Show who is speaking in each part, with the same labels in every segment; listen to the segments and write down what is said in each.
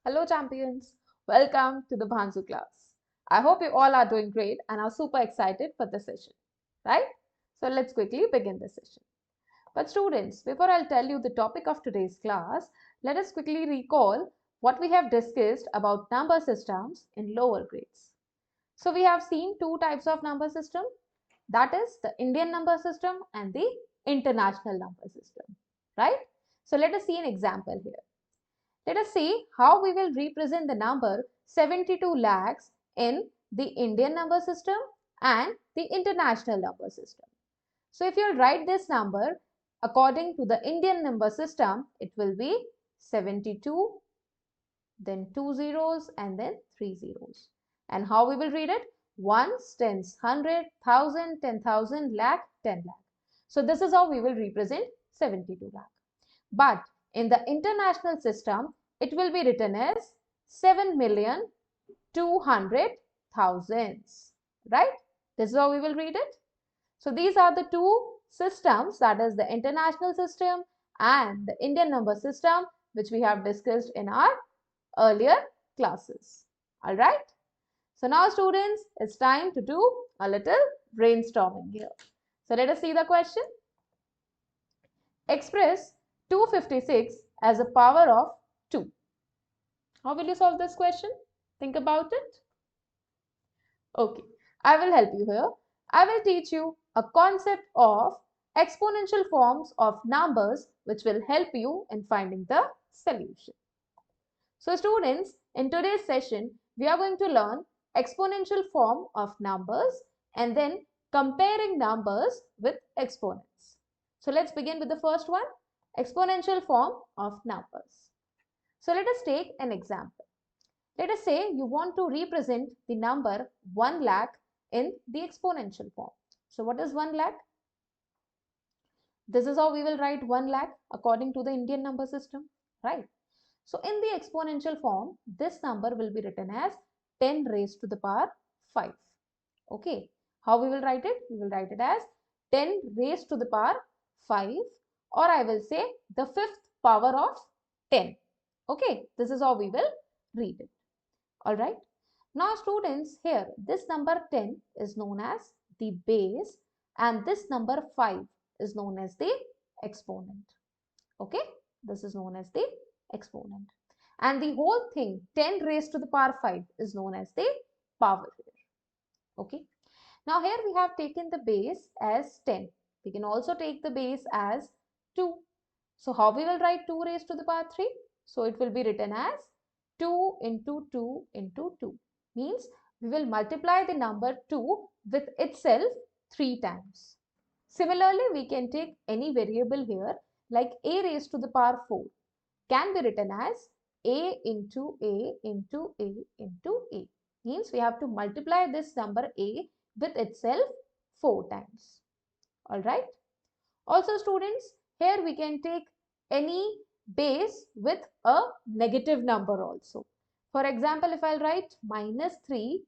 Speaker 1: Hello champions, welcome to the Bhanzu class. I hope you all are doing great and are super excited for the session, right? So let's quickly begin the session. But students, before I'll tell you the topic of today's class, let us quickly recall what we have discussed about number systems in lower grades. So we have seen two types of number system, that is the Indian number system and the international number system, right? So let us see an example here. Let us see how we will represent the number 72 lakhs in the Indian number system and the international number system. So if you write this number according to the Indian number system, it will be 72, then 2 zeros and then 3 zeros. And how we will read it? Ones, tens, 100, 1000, 10,000, lakh, 10 lakh. So this is how we will represent 72 lakh. But in the international system, it will be written as 7,200,000, right? This is how we will read it. So these are the two systems, that is the international system and the Indian number system, which we have discussed in our earlier classes. All right. So now students, it's time to do a little brainstorming here. So let us see the question. Express 256 as a power of 2. How will you solve this question? Think about it. Okay, I will help you here. I will teach you a concept of exponential forms of numbers which will help you in finding the solution. So students, in today's session, we are going to learn exponential form of numbers and then comparing numbers with exponents. So let's begin with the first one, exponential form of numbers. So let us take an example. Let us say you want to represent the number 1 lakh in the exponential form. So what is 1 lakh? This is how we will write 1 lakh according to the Indian number system, right? So in the exponential form, this number will be written as 10 raised to the power 5. Okay, how we will write it? We will write it as 10 raised to the power 5, or I will say the fifth power of 10. Okay, this is how we will read it. Alright. Now students, here this number 10 is known as the base and this number 5 is known as the exponent. Okay, this is known as the exponent. And the whole thing 10 raised to the power 5 is known as the power here. Okay. Now here we have taken the base as 10. We can also take the base as 2. So how we will write 2 raised to the power 3? So it will be written as 2 into 2 into 2. Means we will multiply the number 2 with itself 3 times. Similarly, we can take any variable here like a raised to the power 4 can be written as a into a into a into a. Means we have to multiply this number a with itself 4 times. Alright. Also students, here we can take any base with a negative number also. For example, if I'll write minus 3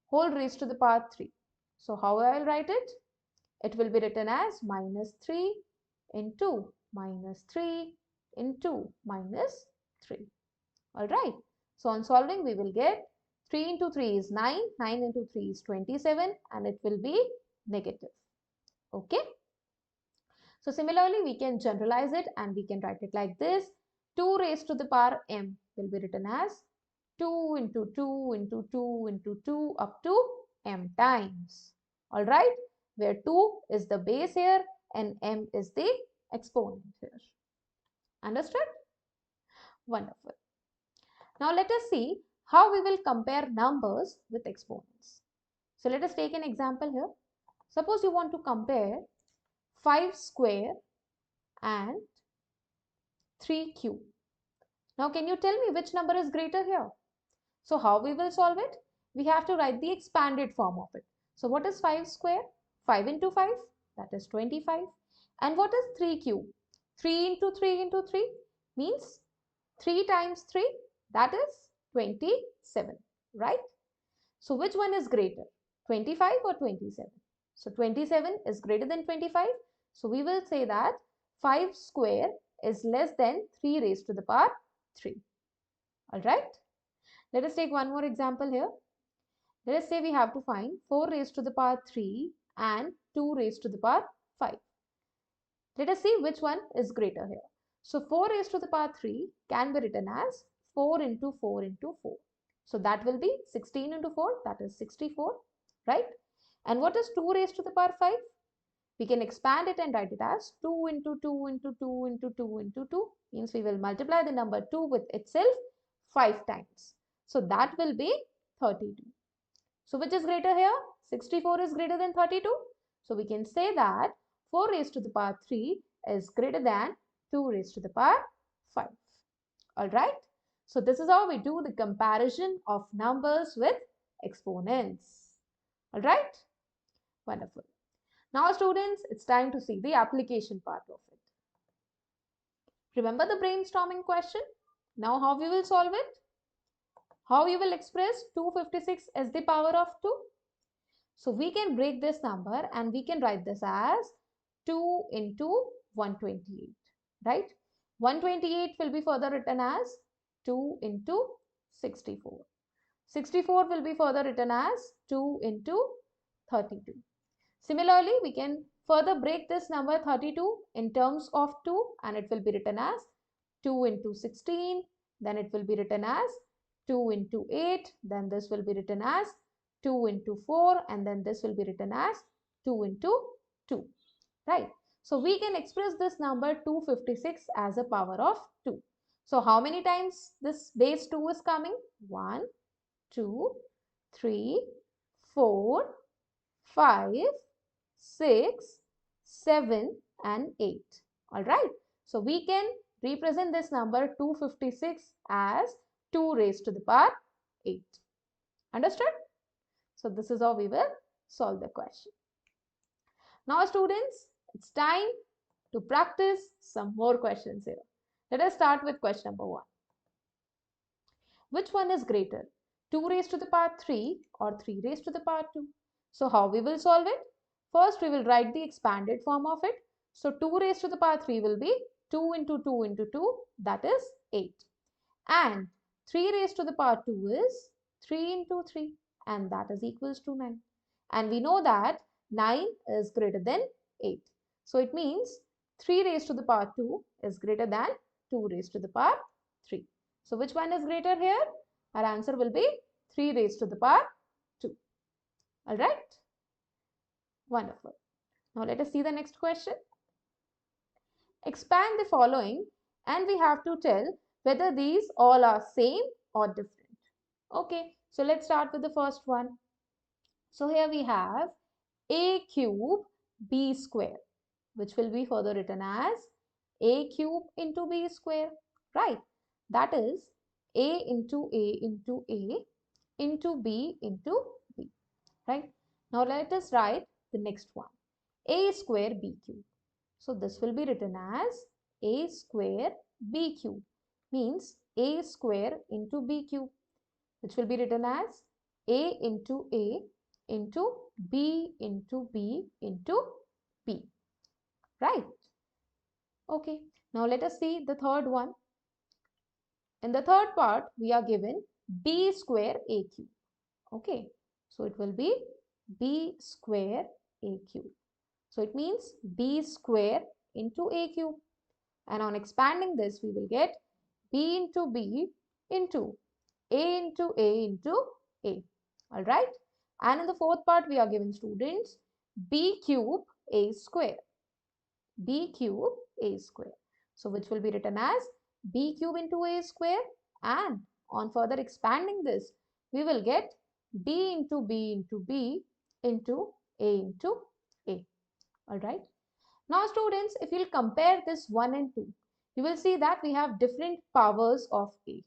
Speaker 1: whole raised to the power 3. So how I will write it? It will be written as minus 3 into minus 3 into minus 3. Alright. So on solving, we will get 3 into 3 is 9, 9 into 3 is 27 and it will be negative. Okay. So similarly, we can generalize it and we can write it like this. 2 raised to the power m will be written as 2 into 2 into 2 into 2 up to m times. Alright. Where 2 is the base here and m is the exponent here. Understood? Wonderful. Now let us see how we will compare numbers with exponents. So let us take an example here. Suppose you want to compare 5 square and 3 cube. Now can you tell me which number is greater here? So how we will solve it? We have to write the expanded form of it. So what is 5 square? 5 into 5, that is 25. And what is 3 cube? 3 into 3 into 3 means 3 times 3, that is 27, right? So which one is greater, 25 or 27? So 27 is greater than 25. So we will say that 5 square is less than 3 raised to the power 3. All right. Let us take one more example here. Let us say we have to find 4 raised to the power 3 and 2 raised to the power 5. Let us see which one is greater here. So 4 raised to the power 3 can be written as 4 into 4 into 4. So that will be 16 into 4, that is 64, right? And what is 2 raised to the power 5? We can expand it and write it as 2 into 2 into 2 into 2 into 2. Means we will multiply the number 2 with itself 5 times. So that will be 32. So which is greater here? 64 is greater than 32. So we can say that 4 raised to the power 3 is greater than 2 raised to the power 5. Alright. So this is how we do the comparison of numbers with exponents. Alright. Wonderful. Now students, it's time to see the application part of it. Remember the brainstorming question? Now how we will solve it? How you will express 256 as the power of 2? So we can break this number and we can write this as 2 into 128, right? 128 will be further written as 2 into 64. 64 will be further written as 2 into 32. Similarly, we can further break this number 32 in terms of 2 and it will be written as 2 into 16. Then it will be written as 2 into 8. Then this will be written as 2 into 4 and then this will be written as 2 into 2, right? So we can express this number 256 as a power of 2. So how many times this base 2 is coming? 1, 2, 3, 4, 5, 6, 7 and 8. Alright. So we can represent this number 256 as 2 raised to the power 8. Understood? So this is how we will solve the question. Now students, it's time to practice some more questions here. Let us start with question number 1. Which one is greater? 2 raised to the power 3 or 3 raised to the power 2? So how we will solve it? First we will write the expanded form of it. So 2 raised to the power 3 will be 2 into 2 into 2, that is 8. And 3 raised to the power 2 is 3 into 3 and that is equals to 9. And we know that 9 is greater than 8. So it means 3 raised to the power 2 is greater than 2 raised to the power 3. So which one is greater here? Our answer will be 3 raised to the power 2. Alright? Wonderful. Now let us see the next question. Expand the following and we have to tell whether these all are same or different. Okay, so let's start with the first one. So here we have a cube b square, which will be further written as a cube into b square, right? That is a into a into a into b into b, right? Now let us write the next one, a square b cube. So this will be written as a square b cube, means a square into b cube, which will be written as a into a into b into b into b, right? Okay, now let us see the third one. In the third part, we are given b square a cube. Okay, so it will be b square a cube. So it means b square into a cube. And on expanding this, we will get b into b into a into a into a. Alright. And in the fourth part, we are given students b cube a square. B cube a square. So which will be written as b cube into a square. And on further expanding this, we will get b into b into b into a into a. Alright. Now students, if you'll compare this 1 and 2, you will see that we have different powers of a.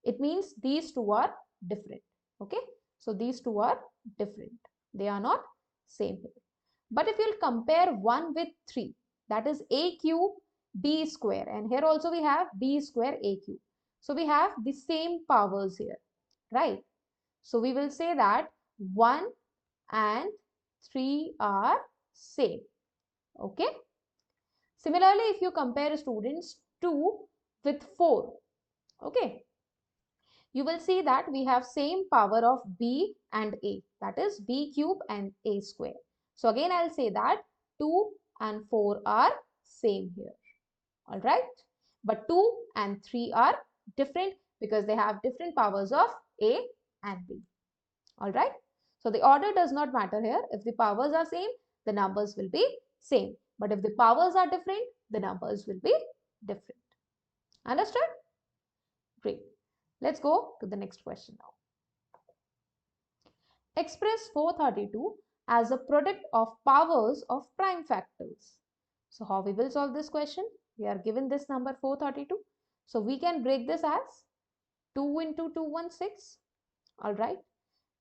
Speaker 1: It means these two are different. Okay. So these two are different. They are not same here. But if you'll compare 1 with 3, that is a cube b square, and here also we have b square a cube. So we have the same powers here, right? So we will say that 1 and 3 are same. Okay. Similarly, if you compare students 2 with 4, okay, you will see that we have same power of b and a, that is b cube and a square. So again I'll say that 2 and 4 are same here. All right, but 2 and 3 are different because they have different powers of a and b. All right, so the order does not matter here. If the powers are same, the numbers will be same, but if the powers are different, the numbers will be different. Understood? Great. Let's go to the next question now. Express 432 as a product of powers of prime factors. So how we will solve this question? We are given this number 432. So we can break this as 2 into 216. All right.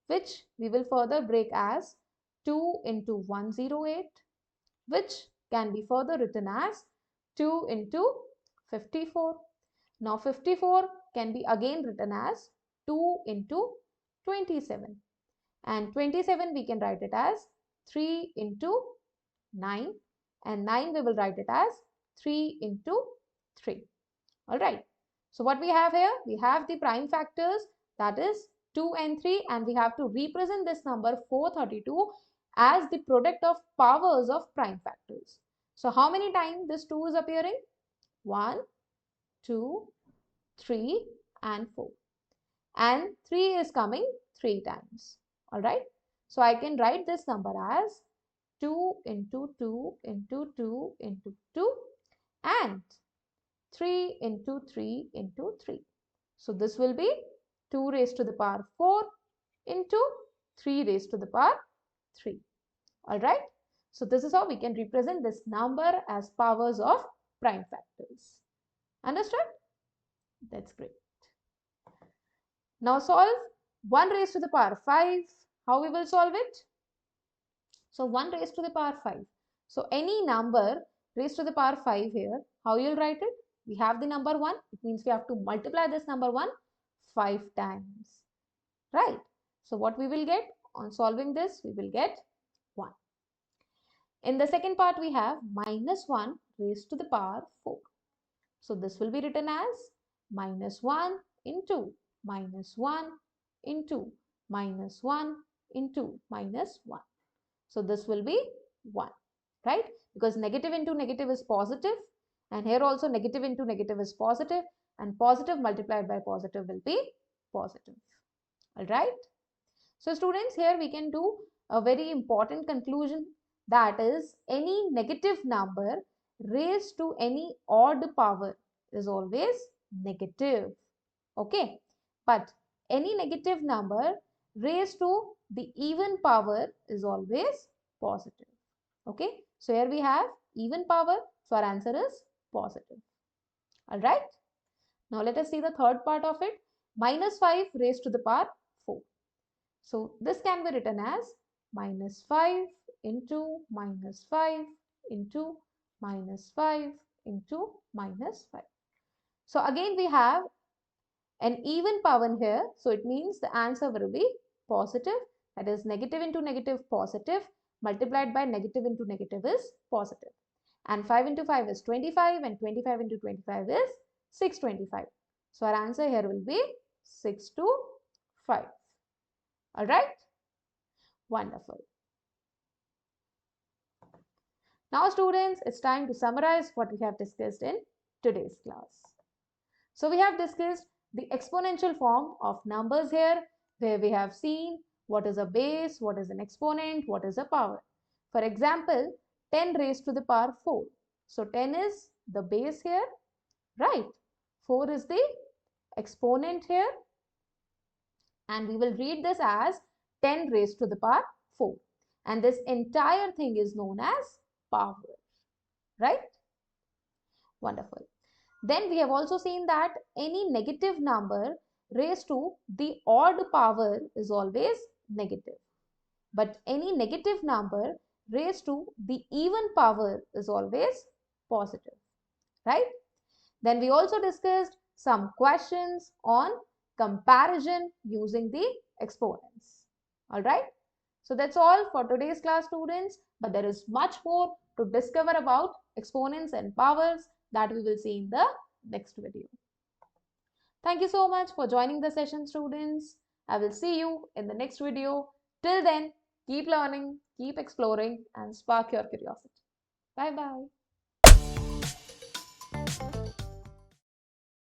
Speaker 1: Which we will further break as 2 into 108. Which can be further written as 2 into 54. Now 54 can be again written as 2 into 27. And 27 we can write it as 3 into 9. And 9 we will write it as 3 into 3. Alright. So what we have here? We have the prime factors, that is 2 and 3, and we have to represent this number 432 as the product of powers of prime factors. So how many times this 2 is appearing? 1, 2, 3 and 4. And 3 is coming 3 times. Alright. So I can write this number as 2 into 2 into 2 into 2 and 3 into 3 into 3. So this will be 2 raised to the power 4 into 3 raised to the power 3. Alright. So this is how we can represent this number as powers of prime factors. Understood? That's great. Now solve 1 raised to the power 5. How we will solve it? So 1 raised to the power 5. So any number raised to the power 5 here, how you'll write it? We have the number 1. It means we have to multiply this number 1 5 times. Right? So what we will get on solving this? We will get 1. In the second part we have minus 1 raised to the power 4. So this will be written as minus 1 into minus 1 into minus 1 into minus 1. So this will be 1, right? Because negative into negative is positive, and here also negative into negative is positive, and positive multiplied by positive will be positive. All right? So students, here we can do a very important conclusion, that is any negative number raised to any odd power is always negative. Okay? But any negative number raised to the even power is always positive. Okay? So here we have even power. So our answer is positive. Alright? Now let us see the third part of it. Minus 5 raised to the power 4. So this can be written as minus 5 into minus 5 into minus 5 into minus 5. So again we have an even power here. So it means the answer will be positive. That is negative into negative positive multiplied by negative into negative is positive. And 5 into 5 is 25 and 25 into 25 is 625. So our answer here will be 6 to 5. Alright? Wonderful. Now students, it's time to summarize what we have discussed in today's class. So we have discussed the exponential form of numbers here, where we have seen what is a base, what is an exponent, what is a power. For example, 10 raised to the power 4. So 10 is the base here, right? 4 is the exponent here. And we will read this as 10 raised to the power 4. And this entire thing is known as power, right? Wonderful. Then we have also seen that any negative number raised to the odd power is always negative. But any negative number raised to the even power is always positive, right? Then we also discussed some questions on comparison using the exponents. All right. So that's all for today's class, students. But there is much more to discover about exponents and powers that we will see in the next video. Thank you so much for joining the session, students. I will see you in the next video. Till then, keep learning, keep exploring, and spark your curiosity. Bye bye.